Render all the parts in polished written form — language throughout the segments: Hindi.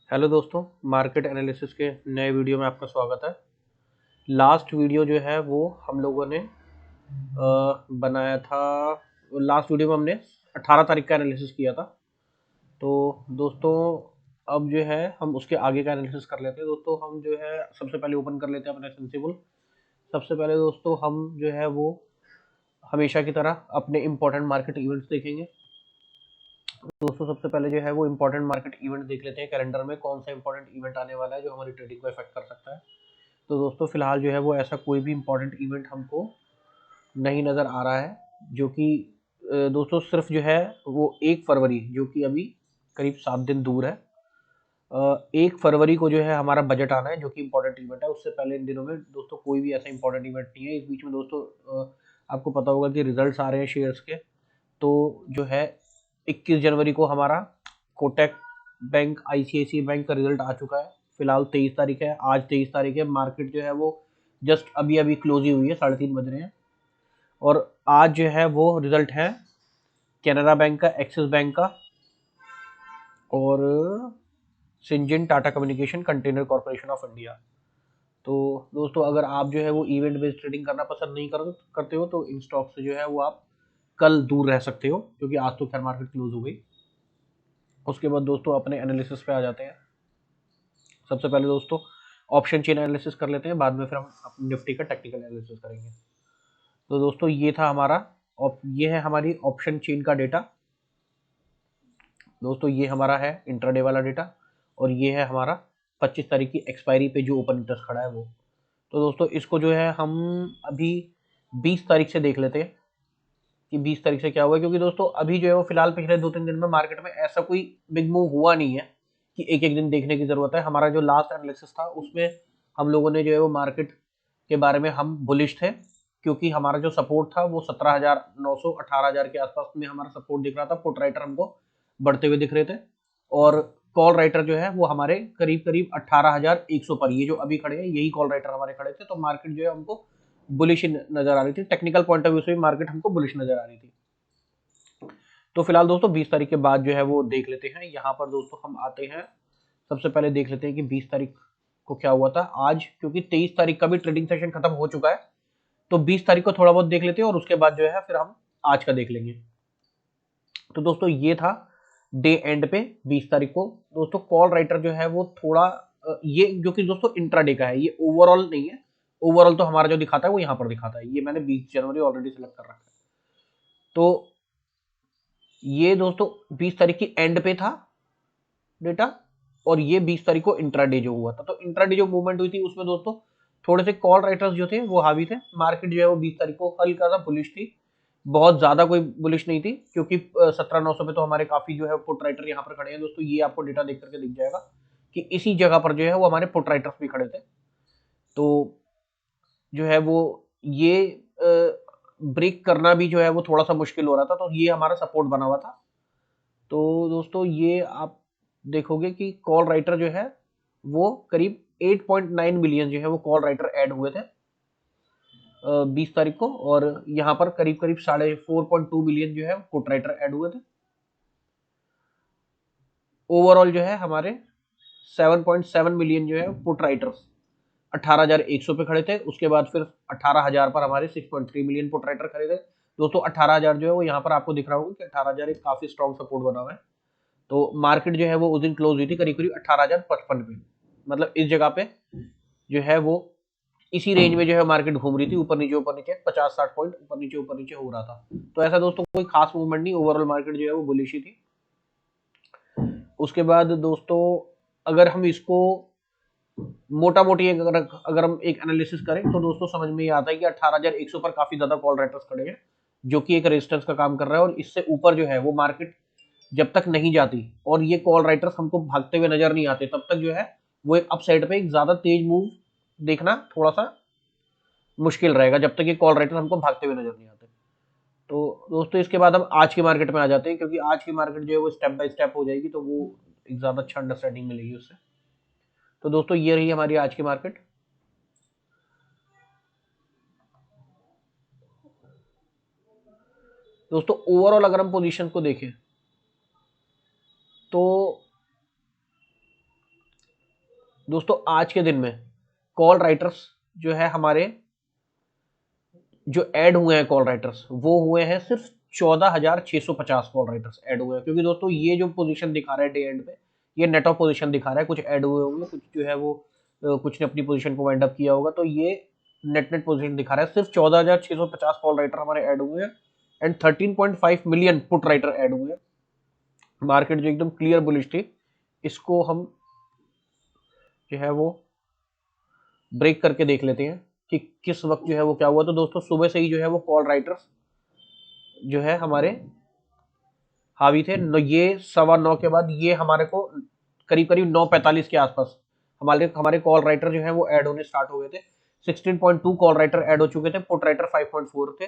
हेलो दोस्तों, मार्केट एनालिसिस के नए वीडियो में आपका स्वागत है। लास्ट वीडियो जो है वो हम लोगों ने बनाया था। लास्ट वीडियो में हमने 18 तारीख का एनालिसिस किया था। तो दोस्तों अब जो है हम उसके आगे का एनालिसिस कर लेते हैं। दोस्तों हम जो है सबसे पहले ओपन कर लेते हैं अपने सेंसिबल। सबसे पहले दोस्तों हम जो है वो हमेशा की तरह अपने इम्पोर्टेंट मार्केट इवेंट्स देखेंगे। दोस्तों सबसे पहले जो है वो इम्पोर्टेंट मार्केट इवेंट देख लेते हैं, कैलेंडर में कौन सा इम्पोर्टेंट इवेंट आने वाला है जो हमारी ट्रेडिंग को इफेक्ट कर सकता है। तो दोस्तों फिलहाल जो है वो ऐसा कोई भी इम्पोर्टेंट इवेंट हमको नहीं नज़र आ रहा है, जो कि दोस्तों सिर्फ जो है वो 1 फरवरी, जो कि अभी करीब 7 दिन दूर है। 1 फरवरी को जो है हमारा बजट आना है, जो कि इम्पोर्टेंट इवेंट है। उससे पहले इन दिनों में दोस्तों कोई भी ऐसा इम्पोर्टेंट इवेंट नहीं है। इस बीच में दोस्तों आपको पता होगा कि रिजल्ट्स आ रहे हैं शेयर्स के। तो जो है 21 जनवरी को हमारा कोटक बैंक, आईसीआईसीआई बैंक का रिजल्ट आ चुका है। फिलहाल 23 तारीख है, आज 23 तारीख है। मार्केट जो है वो जस्ट अभी अभी क्लोज ही हुई है, 3:30 बज रहे हैं। और आज जो है वो रिजल्ट है कैनरा बैंक का, एक्सिस बैंक का और Syngene Tata communication container corporation of India. तो दोस्तों अगर आप जो है वो इवेंट बेस्ड ट्रेडिंग करना पसंद नहीं करते हो तो इन स्टॉक से जो है वो आप कल दूर रह सकते हो, क्योंकि आज तो खैर मार्केट क्लोज हो गई। उसके बाद दोस्तों अपने एनालिसिस पे आ जाते हैं। सबसे पहले दोस्तों ऑप्शन चेन एनालिसिस कर लेते हैं, बाद में फिर हम निफ्टी का टेक्निकल एनालिसिस करेंगे। तो दोस्तों ये था हमारा ये है हमारी ऑप्शन चेन का डेटा। दोस्तों ये हमारा है इंट्राडे वाला डेटा, और ये है हमारा 25 तारीख की एक्सपायरी पे जो ओपन इंटरेस्ट खड़ा है वो। तो दोस्तों इसको जो है हम अभी 20 तारीख से देख लेते हैं कि 20 तारीख से क्या हुआ है, क्योंकि दोस्तों अभी जो है वो फिलहाल पिछले 2-3 दिन में मार्केट में ऐसा कोई बिग मूव हुआ नहीं है कि एक एक दिन देखने की जरूरत है। हमारा जो लास्ट एनालिसिस था उसमें हम लोगों ने जो है वो मार्केट के बारे में हम बुलिश थे, क्योंकि हमारा जो सपोर्ट था वो 17,900 18,000 के आसपास में हमारा सपोर्ट दिख रहा था। पुट राइटर हमको बढ़ते हुए दिख रहे थे, और कॉल राइटर जो है वो हमारे करीब करीब 18,100 पर, ये जो अभी खड़े हैं यही कॉल राइटर हमारे खड़े थे। तो मार्केट जो है हमको बुलिश नजर आ रही थी, टेक्निकल पॉइंट ऑफ व्यू से भी मार्केट हमको बुलिश नजर आ रही थी। तो फिलहाल दोस्तों 20 तारीख के बाद जो है वो देख लेते हैं। यहाँ पर दोस्तों हम आते हैं, सबसे पहले देख लेते हैं कि 20 तारीख को क्या हुआ था आज, क्योंकि 23 तारीख का भी ट्रेडिंग सेशन खत्म हो चुका है। तो 20 तारीख को थोड़ा बहुत देख लेते हैं और उसके बाद जो है फिर हम आज का देख लेंगे। तो दोस्तों ये था डे एंड पे 20 तारीख को। दोस्तों कॉल राइटर जो है वो थोड़ा ये जो कि दोस्तों इंट्राडे का है, ये ओवरऑल नहीं है। ओवरऑल तो हमारा जो दिखाता है वो यहाँ पर दिखाता है, ये मैंने 20 जनवरी ऑलरेडी सेलेक्ट कर रखा है। तो ये दोस्तों 20 तारीख की एंड पे था डेटा, और ये 20 तारीख को इंट्राडे जो हुआ था। तो इंट्राडे जो मूवमेंट हुई थी उसमें दोस्तों थोड़े से कॉल राइटर्स जो थे वो हावी थे। मार्केट जो है वो 20 तारीख को हल्का सा बुलिश थी, बहुत ज्यादा कोई बुलिश नहीं थी, क्योंकि 17,900 पे तो हमारे काफी जो है पुट राइटर यहाँ पर खड़े हैं। दोस्तों ये आपको डेटा देख करके दिख जाएगा कि इसी जगह पर जो है वो हमारे पुट राइटर्स भी खड़े थे। तो जो है वो ये ब्रेक करना भी जो है वो थोड़ा सा मुश्किल हो रहा था, तो ये हमारा सपोर्ट बना हुआ था। तो दोस्तों ये आप देखोगे कि कॉल राइटर जो है वो करीब 8.9 मिलियन जो है वो कॉल राइटर ऐड हुए थे 20 तारीख को, और यहाँ पर करीब करीब 4.2 मिलियन जो है पुट राइटर ऐड हुए थे। ओवरऑल जो है हमारे 7.7 मिलियन जो है पुट राइटर्स 18,100 पे खड़े थे। उसके बाद फिर 18,000 पर हमारे 6.3 मिलियन पुट राइटर खड़े थे। दोस्तों 18,000 जो है वो यहाँ पर आपको दिख रहा होगा कि 18,000 एक काफी स्ट्रॉन्ग सपोर्ट बना हुआ है। तो मार्केट जो है वो उस दिन क्लोज हुई थी करीब करीब 18,055 पे, मतलब इस जगह पे जो है वो इसी रेंज में जो है मार्केट घूम रही थी, ऊपर नीचे 50-60 पॉइंट ऊपर नीचे हो रहा था। तो ऐसा दोस्तों कोई खास मूवमेंट नहीं, ओवरऑल मार्केट जो है वो बुलिश ही थी। उसके बाद दोस्तों अगर हम इसको मोटा मोटी अगर हम एक एनालिसिस करें तो दोस्तों समझ में ये आता है कि 18,100 पर काफी ज्यादा कॉल राइटर्स खड़े हैं, जो कि एक रेजिस्टेंस का काम कर रहा है। और इससे ऊपर जो है वो मार्केट जब तक नहीं जाती और ये कॉल राइटर्स हमको भागते हुए नजर नहीं आते, तब तक जो है वो एक अपसाइड पे एक ज्यादा तेज मूव देखना थोड़ा सा मुश्किल रहेगा, जब तक ये कॉल राइटर्स हमको भागते हुए नजर नहीं आते। तो दोस्तों इसके बाद हम आज की मार्केट में आ जाते हैं, क्योंकि आज की मार्केट जो है वो स्टेप बाय स्टेप हो जाएगी, तो वो एक ज्यादा अच्छा अंडरस्टैंडिंग मिलेगी उससे। तो दोस्तों ये रही हमारी आज की मार्केट। दोस्तों ओवरऑल अगर हम पोजीशन को देखें तो दोस्तों आज के दिन में कॉल राइटर्स जो है हमारे, जो ऐड हुए हैं कॉल राइटर्स, वो हुए हैं सिर्फ 14,650 कॉल राइटर्स ऐड हुए हैं। क्योंकि दोस्तों ये जो पोजीशन दिखा रहा है डे एंड पे, ये नेट ऑफ पोजीशन दिखा रहा है, कुछ ऐड हुए होंगे, कुछ जो है वो कुछ ने अपनी पोजीशन को वाइंड अप किया होगा, तो ये नेट पोजीशन दिखा रहा है। सिर्फ 14,650 कॉल राइटर हमारे ऐड हुए हैं and 13.5 million put writer add हुए हैं। मार्केट जो एकदम क्लियर बुलिश थी, इसको हम जो है वो ब्रेक करके देख लेते हैं कि किस वक्त जो है वो क्या हुआ। तो दोस्तों सुबह से ही जो है वो कॉल राइटर्स जो है हमारे हावी थे। ये 9:15 के बाद ये हमारे को करीब करीब 9:45 के आसपास हमारे हमारे कॉल राइटर जो है वो ऐड होने स्टार्ट हो गए थे। 16.2 कॉल राइटर ऐड हो चुके थे, पुट राइटर 5.4 थे।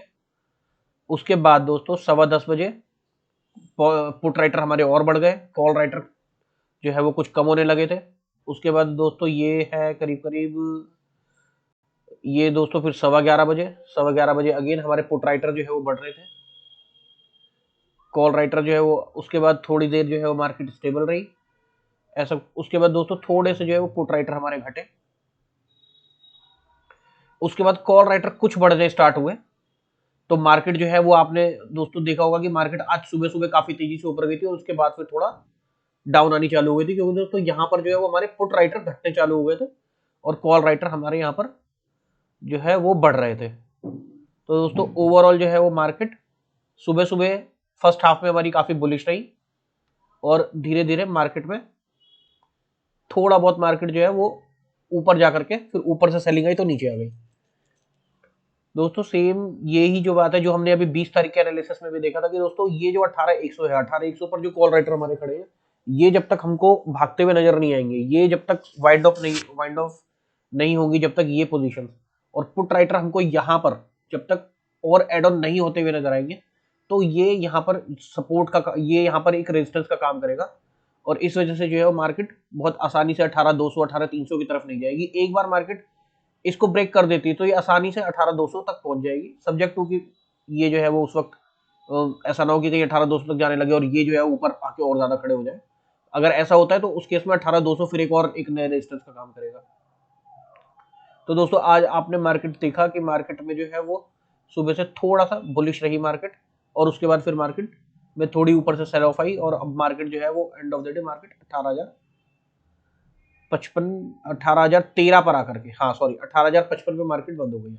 उसके बाद दोस्तों 10:15 पुट राइटर हमारे और बढ़ गए, कॉल राइटर जो है वो कुछ कम होने लगे थे। उसके बाद दोस्तों ये है करीब करीब ये दोस्तों फिर 11:15 बजे अगेन हमारे पुट राइटर जो है वो बढ़ रहे थे। कॉल राइटर जो है वो उसके बाद थोड़ी देर जो है वो मार्केट स्टेबल रही ऐसा। उसके बाद दोस्तों थोड़े से जो है वो पुट राइटर हमारे घटे। उसके बाद कॉल राइटर कुछ बढ़ने स्टार्ट हुए, तो मार्केट जो है वो आपने दोस्तों देखा होगा कि मार्केट आज सुबह सुबह काफी तेजी से ऊपर गई थी और उसके बाद फिर थोड़ा डाउन आनी चालू हुई थी। क्योंकि दोस्तों यहाँ पर जो है वो हमारे पुट राइटर घटने चालू हो गए थे और कॉल राइटर हमारे यहाँ पर जो है वो बढ़ रहे थे। तो दोस्तों ओवरऑल जो है वो मार्केट सुबह सुबह फर्स्ट हाफ में हमारी काफी बुलिश रही और धीरे धीरे मार्केट में थोड़ा बहुत मार्केट जो है वो ऊपर जाकर के फिर ऊपर से सेलिंग आई तो नीचे आ गई। दोस्तों सेम यही जो बात है जो हमने अभी 20 तारीख के एनालिसिस में भी देखा था कि दोस्तों ये जो 18,100 है, 18,100 पर जो कॉल राइटर हमारे खड़े हैं, ये जब तक हमको भागते हुए नजर नहीं आएंगे, ये जब तक वाइंड ऑफ नहीं होंगी जब तक ये पोजीशन, और पुट राइटर हमको यहाँ पर जब तक और एड ऑन नहीं होते हुए नजर आएंगे, तो ये यहाँ पर सपोर्ट का, ये यहाँ पर एक रेजिस्टेंस का काम करेगा और इस वजह से जो है वो मार्केट बहुत आसानी से 18,200 18,300 की तरफ नहीं जाएगी। एक बार मार्केट इसको ब्रेक कर देती है तो ये आसानी से 18,200 तक पहुंच जाएगी, सब्जेक्ट टू कि ये जो है वो उस वक्त ऐसा ना हो कि कहीं 18,200 तक जाने लगे और ये जो है ऊपर आके और ज्यादा खड़े हो जाए। अगर ऐसा होता है तो उस केस में 18,200 फिर एक नए रेजिस्टेंस का काम करेगा। तो दोस्तों आज आपने मार्केट देखा कि मार्केट में जो है वो सुबह से थोड़ा सा बुलिश रही मार्केट और उसके बाद फिर मार्केट में थोड़ी ऊपर से सेल ऑफ आई और अब मार्केट जो है वो end of the day market 18,013 पर आकर के, हाँ सॉरी 18,055 पे मार्केट बंद हो गई आज।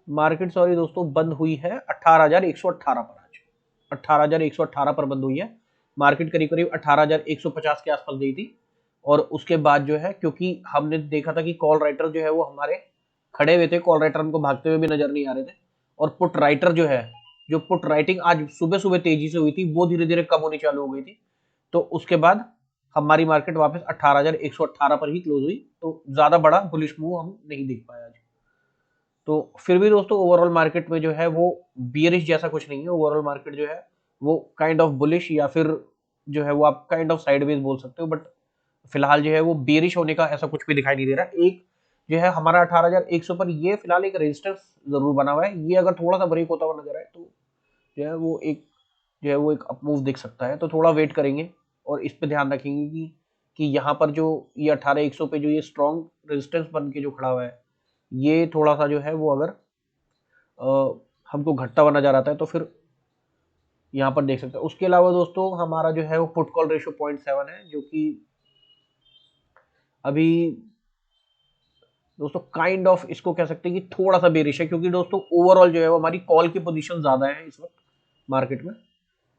मार्केट सॉरी दोस्तों बंद हुई है 18,118 पर आज, 18,118 पर बंद हुई है मार्केट। करीब करीब 18,150 के आसपास गई थी और उसके बाद जो है क्योंकि हमने देखा था कि कॉल राइटर जो है वो हमारे खड़े हुए थे, कॉल राइटर हमको भागते हुए भी नजर नहीं आ रहे थे और पुट राइटर जो है, जो पुट राइटिंग आज सुबह सुबह तेजी से हुई थी वो धीरे धीरे कम होनी चालू हो गई थी। तो उसके बाद हमारी मार्केट वापस 18,118 पर ही क्लोज हुई, तो ज्यादा बड़ा बुलिश मूव हम नहीं देख पाए आज। तो फिर भी दोस्तों ओवरऑल मार्केट में जो है वो बियरिश जैसा कुछ नहीं है, ओवरऑल मार्केट जो है वो काइंड ऑफ बुलिश या फिर जो है वो आप काइंड ऑफ साइडवेज बोल सकते हो, बट फिलहाल जो है वो बियरिश होने का ऐसा कुछ भी दिखाई नहीं दे रहा। एक जो है हमारा 18,100 पर ये फिलहाल एक रेजिस्टेंस जरूर बना हुआ है, ये अगर थोड़ा सा ब्रेक होता हुआ नजर आए तो जो है वो एक अप मूव दिख सकता है। तो थोड़ा वेट करेंगे और इस पे ध्यान रखेंगे कि यहाँ पर जो ये 18,100 पे जो ये स्ट्रॉन्ग रेजिस्टेंस बन के जो खड़ा हुआ है, ये थोड़ा सा जो है वो अगर हमको घटता हुआ नजर आता है तो फिर यहाँ पर देख सकते हैं। उसके अलावा दोस्तों हमारा जो है वो पुट कॉल रेशियो 0.7 है, जो कि अभी दोस्तों काइंड ऑफ इसको कह सकते हैं कि थोड़ा सा बेरिश है, क्योंकि दोस्तों ओवरऑल जो है वो हमारी कॉल की पोजीशन ज्यादा है इस वक्त मार्केट में।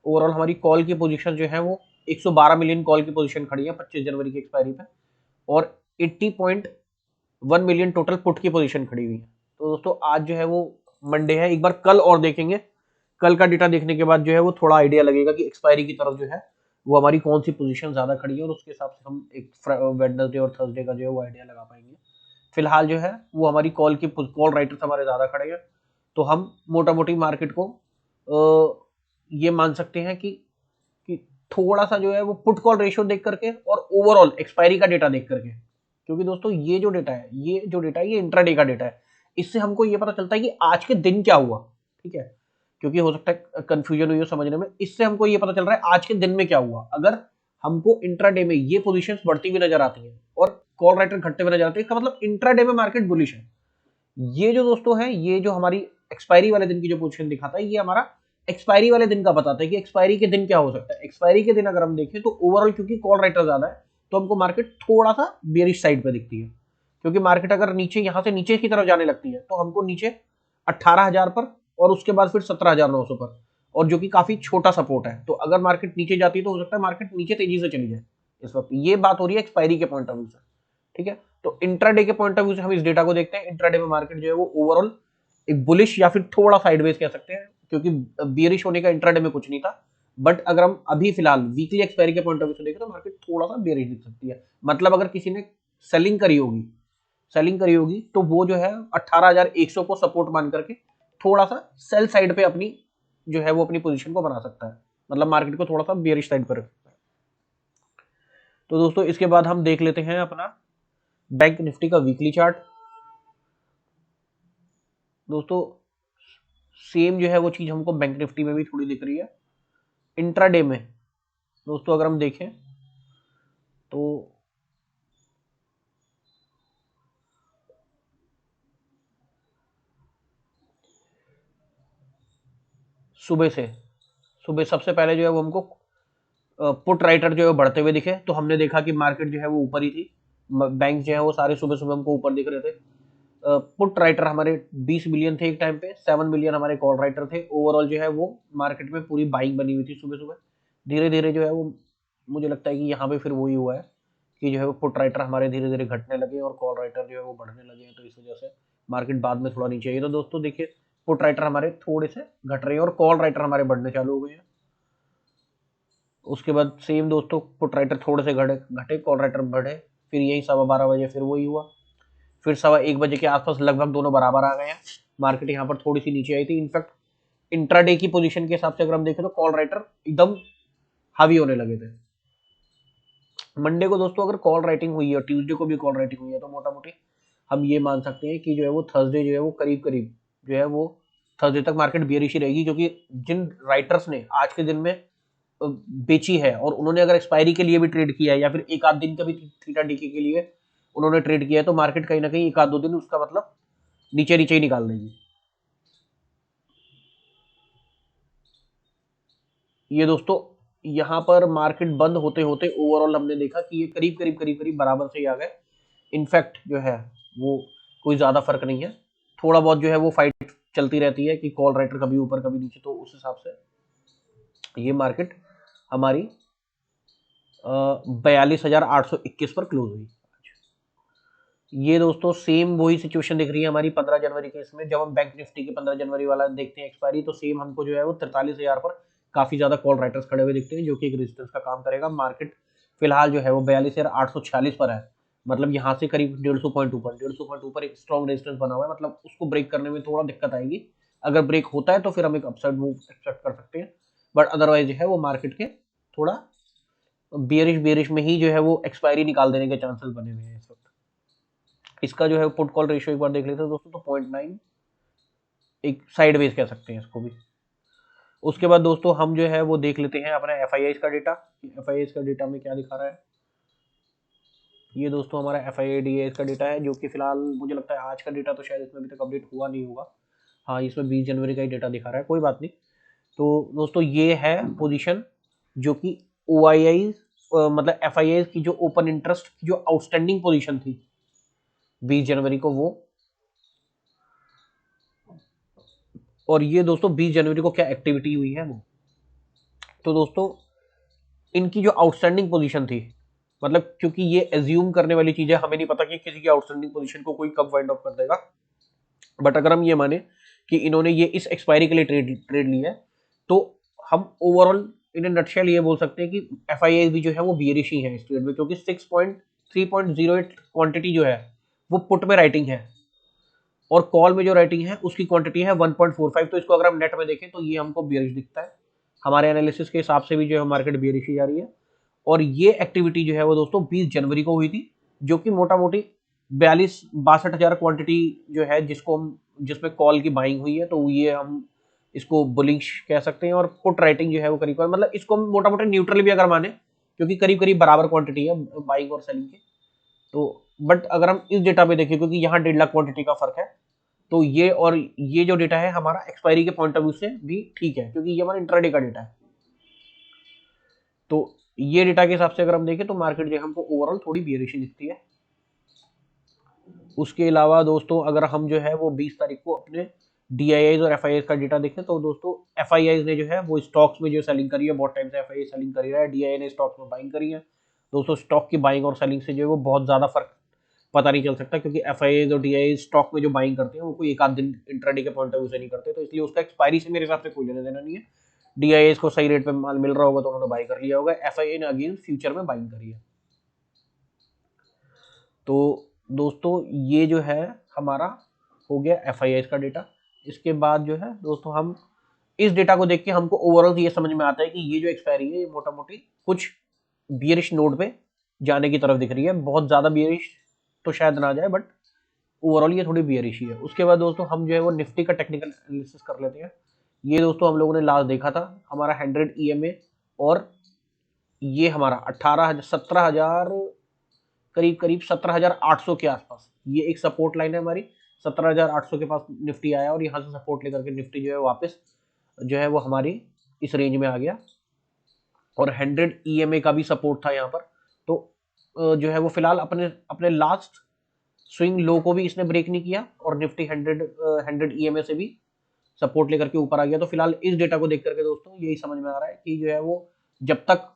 ओवरऑल हमारी कॉल की पोजीशन जो है वो 112 मिलियन कॉल की पोजीशन खड़ी है 25 जनवरी की एक्सपायरी पे और 80.1 मिलियन टोटल पुट की पोजीशन खड़ी हुई है। तो दोस्तों आज जो है वो मंडे है, एक बार कल और देखेंगे, कल का डेटा देखने के बाद जो है वो थोड़ा आइडिया लगेगा कि एक्सपायरी की तरफ जो है वो हमारी कौन सी पोजीशन ज्यादा खड़ी है और उसके हिसाब से हम एक वेडनेसडे और थर्सडे का जो है वो आइडिया लगा पाएंगे। फिलहाल जो है वो हमारी कॉल राइटर्स हमारे ज्यादा खड़े हैं, तो हम मोटा मोटी मार्केट को ये मान सकते हैं कि थोड़ा सा जो है वो पुट कॉल रेशियो देख करके और ओवरऑल एक्सपायरी का डेटा देख करके, क्योंकि दोस्तों ये जो डेटा है ये इंट्राडे का डेटा है, इससे हमको ये पता चलता है कि आज के दिन क्या हुआ, ठीक है, क्योंकि हो सकता है कंफ्यूजन हुई हो समझने में। इससे हमको ये पता चल रहा है आज के दिन में क्या हुआ। अगर हमको इंट्राडे में ये पोजीशंस बढ़ती हुई नजर आती हैं और कॉल राइटर घटते हुए नजर आते हैं, इसका मतलब इंट्राडे में मार्केट बुलिश है। ये जो दोस्तों है, ये जो हमारी एक्सपायरी वाले दिन की जो पोजीशन दिखाता है, ये हमारा एक्सपायरी वाले दिन का बताता है कि एक्सपायरी के दिन क्या हो सकता है। एक्सपायरी के दिन अगर हम देखें तो ओवरऑल क्योंकि कॉल राइटर ज्यादा है तो हमको मार्केट थोड़ा सा बेरिश साइड पे दिखती है, क्योंकि मार्केट अगर नीचे यहां से नीचे की तरफ जाने लगती है तो हमको नीचे 18,000 पर और उसके बाद फिर 17,900 पर, और जो कि काफी छोटा सपोर्ट है। तो अगर मार्केट नीचे जाती है तो हो सकता है मार्केट नीचे तेजी से चली जाए। इस वक्त ये बात हो रही है एक्सपायरी के पॉइंट ऑफ व्यू से, ठीक है। तो इंट्राडे के पॉइंट ऑफ व्यू से हम इस डेटा को देखते हैं। इंट्राडे में मार्केट जो है वो ओवरऑल एक बुलिश या फिर थोड़ा साइडवेज कह सकते हैं, क्योंकि बियरिश होने का इंट्राडे में कुछ नहीं था। बट अगर हम अभी फिलहाल वीकली एक्सपायरी के पॉइंट ऑफ व्यू से देखें तो मार्केट थोड़ा सा बियरिश दिख सकती है। मतलब अगर किसी ने सेलिंग करी होगी तो वो जो है 18,100 को सपोर्ट मान करके थोड़ा सा सेल साइड पे अपनी जो है वो अपनी पोजीशन को बना सकता है, मतलब मार्केट को थोड़ा सा बियरिश साइड पर रख सकता है। तो दोस्तों इसके बाद हम देख लेते हैं अपना बैंक निफ्टी का वीकली चार्ट। दोस्तों सेम जो है वो चीज हमको बैंक निफ्टी में भी थोड़ी दिख रही है। इंट्राडे में दोस्तों अगर हम देखें तो सुबह सबसे पहले जो है वो हमको पुट राइटर जो है बढ़ते हुए दिखे, तो हमने देखा कि मार्केट जो है वो ऊपर ही थी। बैंक जो है वो सारे सुबह सुबह हमको ऊपर दिख रहे थे। पुट राइटर हमारे 20 बिलियन थे एक टाइम पे, 7 बिलियन हमारे कॉल राइटर थे। ओवरऑल जो है वो मार्केट में पूरी बाइंग बनी हुई थी सुबह सुबह। धीरे धीरे जो है वो मुझे लगता है कि यहाँ पे फिर वही हुआ है कि जो है वो पुट राइटर हमारे धीरे धीरे घटने लगे और कॉल राइटर जो है वो बढ़ने लगे हैं, तो इस वजह से मार्केट बाद में थोड़ा नीचे आई। तो दोस्तों देखिए पुट राइटर हमारे थोड़े से घट रहे हैं और कॉल राइटर हमारे बढ़ने चालू हो गए हैं। उसके बाद सेम दोस्तों पुट राइटर थोड़े से घटे कॉल राइटर बढ़े, फिर यही 12:15 बजे फिर वही हुआ। फिर 1:15 बजे के आसपास लगभग दोनों बराबर आ गए हैं। मार्केट यहाँ पर थोड़ी सी नीचे आई थी। इनफैक्ट इंट्राडे की पोजीशन के हिसाब से अगर हम देखें तो कॉल राइटर एकदम हावी होने लगे थे। मंडे को दोस्तों अगर कॉल राइटिंग हुई है और ट्यूसडे को भी कॉल राइटिंग हुई है तो मोटा मोटी हम ये मान सकते हैं कि जो है वो थर्सडे जो है वो करीब करीब जो है वो थर्सडे तक मार्केट बियरिश ही रहेगी, क्योंकि जिन राइटर्स ने आज के दिन में बेची है और उन्होंने अगर एक्सपायरी के लिए भी ट्रेड किया है या फिर एक आध दिन का भी थीटा डीके के लिए उन्होंने ट्रेड किया है, तो मार्केट कहीं ना कहीं एक आध दो दिन उसका मतलब नीचे नीचे ही निकाल देगी। ये दोस्तों यहाँ पर मार्केट बंद होते होते ओवरऑल हमने देखा कि ये करीब करीब बराबर से ही आ गए। इनफैक्ट जो है वो कोई ज्यादा फर्क नहीं है, थोड़ा बहुत जो है वो फाइट चलती रहती है कि कॉल राइटर कभी ऊपर कभी नीचे, तो उस हिसाब से ये मार्केट हमारी 42,821 पर क्लोज हुई। ये दोस्तों सेम वही सिचुएशन दिख रही है हमारी 15 जनवरी के इसमें। जब हम बैंक निफ्टी के 15 जनवरी वाला देखते हैं एक्सपायरी, तो सेम हमको जो है वो 43,000 पर काफी ज्यादा कॉल राइटर्स खड़े हुए दिखते हैं, जो कि एक रेजिस्टेंस का काम करेगा। मार्केट फिलहाल जो है वो 42,846 पर है, मतलब यहाँ से करीब 150 पॉइंट ऊपर एक स्ट्रॉन्ग रेजिस्टेंस बना हुआ है। मतलब उसको ब्रेक करने में थोड़ा दिक्कत आएगी। अगर ब्रेक होता है तो फिर हम एक अपसाइड मूव एक्सपेक्ट कर सकते हैं, बट अदरवाइज जो है वो मार्केट के थोड़ा बियरिश में ही जो है वो एक्सपायरी निकाल देने के चांसेस बने हुए हैं इस वक्त। इसका जो है पुट कॉल रेशियो एक बार देख लेते हैं दोस्तों, तो 0.9 एक साइडवेज कह सकते हैं इसको भी। उसके बाद दोस्तों हम जो है वो देख लेते हैं अपना एफ का डेटा। एफ का डेटा में क्या दिखा रहा है। ये दोस्तों हमारा एफ का डेटा है, जो कि फिलहाल मुझे लगता है आज का डेटा तो शायद इसमें अभी तक अपडेट हुआ नहीं होगा। हाँ, इसमें 20 जनवरी का ही डेटा दिखा रहा है, कोई बात नहीं। तो दोस्तों ये है पोजीशन जो कि ओ मतलब एफ की जो ओपन इंटरेस्ट की जो आउटस्टैंडिंग पोजीशन थी 20 जनवरी को वो, और ये दोस्तों 20 जनवरी को क्या एक्टिविटी हुई है वो। तो दोस्तों इनकी जो आउटस्टैंडिंग पोजीशन थी, मतलब क्योंकि ये एज्यूम करने वाली चीज है, हमें नहीं पता कि किसी की आउटस्टैंडिंग पोजीशन को कोई कब वाइंड अप कर देगा। बट अगर हम ये माने कि इन्होंने ये इस एक्सपायरी के लिए ट्रेड ली है, तो हम ओवरऑल इन नटशेल ये बोल सकते हैं कि एफ भी जो है वो बियरिश ही है इस ट्रेड में, क्योंकि 3.08 क्वांटिटी जो है वो पुट में राइटिंग है और कॉल में जो राइटिंग है उसकी क्वांटिटी है 1.45। तो इसको अगर हम नेट में देखें तो ये हमको बियरिश दिखता है। हमारे एनालिसिस के हिसाब से भी जो है मार्केट बियरिश ही जा रही है। और ये एक्टिविटी जो है वो दोस्तों 20 जनवरी को हुई थी, जो कि मोटा मोटी 62,000 क्वांटिटी जो है जिसको हम जिसमें कॉल की बाइंग हुई है, तो ये हम इसको बुलिश कह सकते हैं। और पुट राइटिंग जो है वो करीब मतलब इसको हम मोटा मोटा न्यूट्रल भी अगर माने, क्योंकि करीब करीब बराबर क्वांटिटी है बाइंग और सेलिंग के। तो बट अगर हम इस डेटा पे देखें, क्योंकि यहाँ 1.5 लाख क्वांटिटी का फर्क है, तो ये और ये जो डेटा है हमारा एक्सपायरी के पॉइंट ऑफ व्यू से भी ठीक है, क्योंकि ये हमारा इंट्राडे का डेटा है। तो ये डेटा के हिसाब से अगर हम देखें तो मार्केट जो है हमको ओवरऑल थोड़ी बियरिश दिखती है। उसके अलावा दोस्तों अगर हम जो है वो 20 तारीख को अपने DIIs और FIIs का डेटा देखें, तो दोस्तों FIIs ने जो है वो स्टॉक्स में जो सेलिंग करी है, बहुत टाइम से FII सेलिंग करी रहा है, DII ने स्टॉक्स में बाइंग करी है। दोस्तों स्टॉक की बाइंग और सेलिंग से जो है वो बहुत ज़्यादा फर्क पता नहीं चल सकता, क्योंकि FIIs और DII स्टॉक में जो बाइंग करते हैं वो कोई एक आध दिन इंट्राडे के पॉइंट ऑफ व्यू से नहीं करते, तो इसलिए उसका एक्सपायरी से मेरे हिसाब से कोई लेना देना नहीं है। DIIs को सही रेट पे माल मिल रहा होगा तो उन्होंने बाई कर लिया होगा, FII ने अगेन फ्यूचर में बाइंग करी है। तो दोस्तों ये जो है हमारा हो गया FIIs का डेटा। इसके बाद जो है दोस्तों हम इस डेटा को देख के हमको ओवरऑल ये समझ में आता है कि ये जो एक्सपायरी है ये मोटा मोटी कुछ बियरिश नोड पे जाने की तरफ दिख रही है। बहुत ज़्यादा बियरिश तो शायद ना जाए, बट ओवरऑल ये थोड़ी बियरिश ही है। उसके बाद दोस्तों हम जो है वो निफ्टी का टेक्निकल एनालिसिस कर लेते हैं। ये दोस्तों हम लोगों ने लास्ट देखा था हमारा 100 EMA, और ये हमारा 17,000 करीब करीब 17,800 के आसपास ये एक सपोर्ट लाइन है हमारी। 17,800 के पास निफ्टी आया और यहाँ से सपोर्ट लेकर के निफ्टी जो है वापस जो है वो हमारी इस रेंज में आ गया, और 100 EMA का भी सपोर्ट था यहाँ पर। तो जो है वो फिलहाल अपने अपने लास्ट स्विंग लो को भी इसने ब्रेक नहीं किया, और निफ्टी 100 EMA से भी सपोर्ट लेकर के ऊपर आ गया। तो फिलहाल इस डेटा को देख करके दोस्तों यही समझ में आ रहा है कि जो है वो जब तक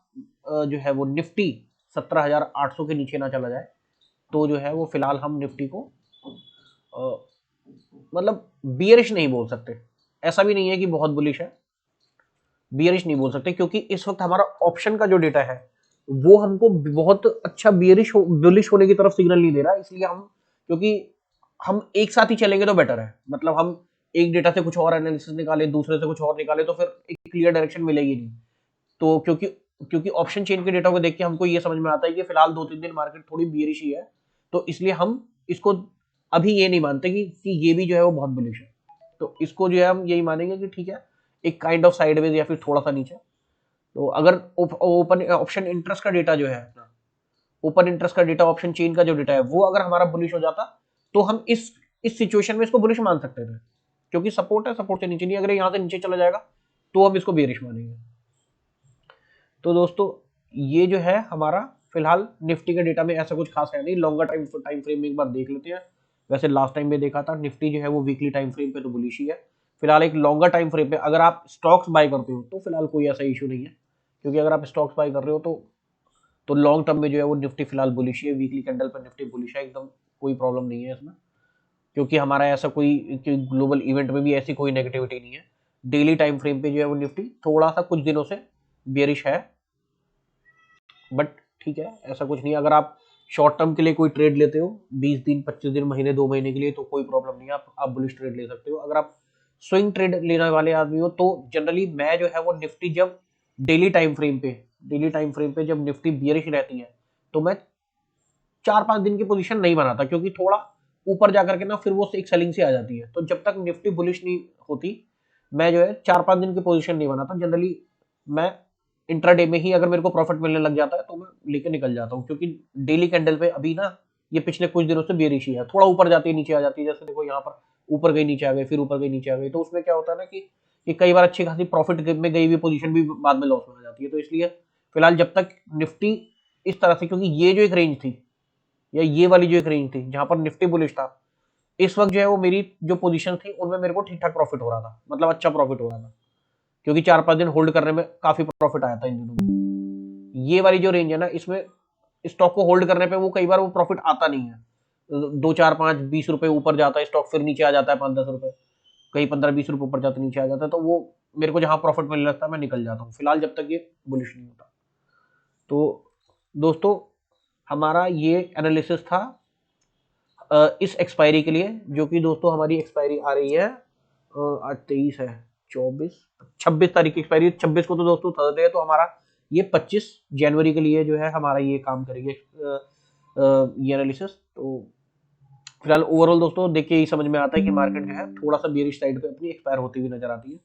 जो है वो निफ्टी 17,800 के नीचे ना चला जाए, तो जो है वो फिलहाल हम निफ्टी को मतलब बियरिश नहीं बोल सकते। ऐसा भी नहीं है कि बहुत बुलिश है, बियरिश नहीं बोल सकते, क्योंकि इस वक्त हमारा ऑप्शन का जो डेटा है वो हमको बहुत अच्छा बुलिश होने की तरफ सिग्नल नहीं दे रहा। इसलिए हम, क्योंकि हम एक साथ ही चलेंगे तो बेटर है, मतलब हम एक डेटा से कुछ और एनालिसिस निकाले, दूसरे से कुछ और निकाले, तो फिर एक क्लियर डायरेक्शन मिलेगी नहीं। तो क्योंकि ऑप्शन चेन के डेटा को देख के हमको ये समझ में आता है कि फिलहाल 2-3 दिन मार्केट थोड़ी बियरिश ही है, तो इसलिए हम इसको अभी ये नहीं मानते कि ये भी जो है वो बहुत बुलिश है। तो इसको जो है हम यही मानेंगे कि ठीक है, एक काइंड ऑफ साइडवेज या फिर थोड़ा सा नीचे। तो अगर ओपन ऑप्शन इंटरेस्ट का डेटा जो है, ओपन इंटरेस्ट का डेटा, ऑप्शन चेन का जो डेटा है वो अगर हमारा बुलिश हो जाता, तो हम इस सिचुएशन में इसको बुलिश मान सकते थे, क्योंकि सपोर्ट है, सपोर्ट से नीचे नहीं, अगर यहाँ से नीचे चला जाएगा तो हम इसको बेरिश मानेंगे। तो दोस्तों ये जो है हमारा फिलहाल निफ्टी के डेटा में ऐसा कुछ खास है नहीं। लॉन्गर टाइम फ्रेम में एक बार देख लेते हैं। वैसे लास्ट टाइम में देखा था निफ्टी जो है वो वीकली टाइम फ्रेम पे तो बुलिश ही है। फिलहाल एक लॉन्गर टाइम फ्रेम पे अगर आप स्टॉक्स बाय करते हो तो फिलहाल कोई ऐसा इशू नहीं है, क्योंकि अगर आप स्टॉक्स बाय कर रहे हो तो लॉन्ग टर्म में जो है वो निफ्टी फिलहाल बुलिश है। वीकली कैंडल पर निफ्टी बुलिश है, एकदम कोई प्रॉब्लम नहीं है इसमें, क्योंकि हमारा ऐसा कोई ग्लोबल इवेंट में भी ऐसी कोई नेगेटिविटी नहीं है। डेली टाइम फ्रेम पे जो है वो निफ्टी थोड़ा सा कुछ दिनों से बेरिश है, बट ठीक है, ऐसा कुछ नहीं है। अगर आप शॉर्ट टर्म के लिए कोई ट्रेड लेते हो 20 दिन, 25 दिन, महीने, 2 महीने के लिए, तो कोई प्रॉब्लम नहीं है, आप बुलिश ट्रेड ले सकते हो। अगर आप स्विंग ट्रेड लेने वाले आदमी हो तो जनरली मैं जो है वो निफ्टी जब डेली टाइम फ्रेम पे जब निफ्टी बियरिश रहती है तो मैं 4-5 दिन की पोजीशन नहीं बनाता, क्योंकि थोड़ा ऊपर जाकर के ना फिर वो एक सेलिंग से आ जाती है। तो जब तक निफ्टी बुलिश नहीं होती मैं जो है 4-5 दिन की पोजीशन नहीं बनाता। जनरली मैं इंट्राडे में ही अगर मेरे को प्रॉफिट मिलने लग जाता है तो मैं लेके निकल जाता हूँ, क्योंकि डेली कैंडल पे अभी ना ये पिछले कुछ दिनों से बेरिश ही है, थोड़ा ऊपर जाती है नीचे आ जाती है। जैसे देखो यहाँ पर ऊपर गई नीचे आ गई, फिर ऊपर गई नीचे आ गई, तो उसमें क्या होता है ना कि कई बार अच्छी खासी प्रॉफिट में गई हुई पोजीशन भी बाद में लॉस में आ जाती है। तो इसलिए फिलहाल जब तक निफ्टी इस तरह से, क्योंकि ये जो एक रेंज थी या ये वाली जो एक रेंज थी जहां पर निफ्टी बुलिश था, इस वक्त जो है वो मेरी जो पोजीशन थी उनमें मेरे को ठीक ठाक प्रॉफिट हो रहा था, मतलब अच्छा प्रॉफिट हो रहा था, क्योंकि 4-5 दिन होल्ड करने में काफी प्रॉफिट आया था इन दिनों में। ये वाली जो रेंज है ना, इसमें स्टॉक को होल्ड करने पे वो कई बार वो प्रॉफिट आता नहीं है। 2, 4, 5, 20 रुपए ऊपर जाता है स्टॉक, फिर नीचे आ जाता है 5-10 रुपए, कहीं 15-20 रुपए ऊपर जाता नीचे आ जाता है, तो वो मेरे को जहां प्रॉफिट मिलने लगता है मैं निकल जाता हूँ फिलहाल, जब तक ये बुलिश नहीं होता। तो दोस्तों हमारा ये एनालिसिस था इस एक्सपायरी के लिए, जो कि दोस्तों हमारी एक्सपायरी आ रही है आज 23 है, 26 तारीख की एक्सपायरी। 26 को तो दोस्तों थर्सडे है, तो हमारा ये 25 जनवरी के लिए जो है हमारा ये काम करेंगे ये एनालिसिस। तो फिलहाल ओवरऑल दोस्तों देख के यही समझ में आता है कि मार्केट जो है थोड़ा सा बेरिश साइड पे अपनी एक्सपायर होती हुई नजर आती है।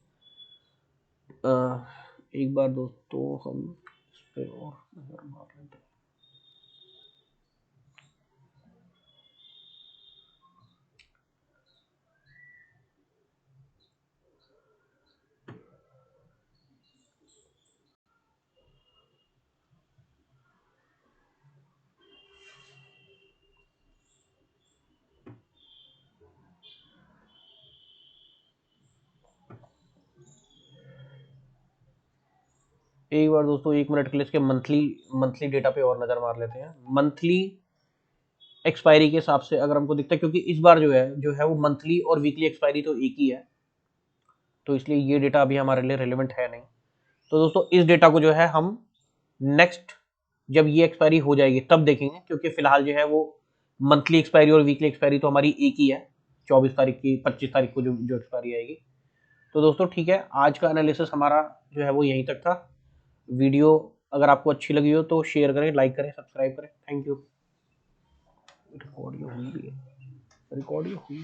एक बार दोस्तों हम इस पे और नजर मार लेते हैं। एक बार दोस्तों 1 मिनट के लिए इसके मंथली मंथली डेटा पे और नजर मार लेते हैं। मंथली एक्सपायरी के हिसाब से अगर हमको दिखता है, क्योंकि इस बार जो है वो मंथली और वीकली एक्सपायरी तो एक ही है, तो इसलिए ये डेटा अभी हमारे लिए रेलिवेंट है नहीं। तो दोस्तों इस डेटा को जो है हम नेक्स्ट जब ये एक्सपायरी हो जाएगी तब देखेंगे, क्योंकि फिलहाल जो है वो मंथली एक्सपायरी और वीकली एक्सपायरी तो हमारी एक ही है, 24 तारीख की 25 तारीख को जो जो एक्सपायरी आएगी। तो दोस्तों ठीक है, आज का एनालिसिस हमारा जो है वो यहीं तक था। वीडियो अगर आपको अच्छी लगी हो तो शेयर करें, लाइक करें, सब्सक्राइब करें। Thank you. रिकॉर्ड हुई भी है, रिकॉर्ड हुई।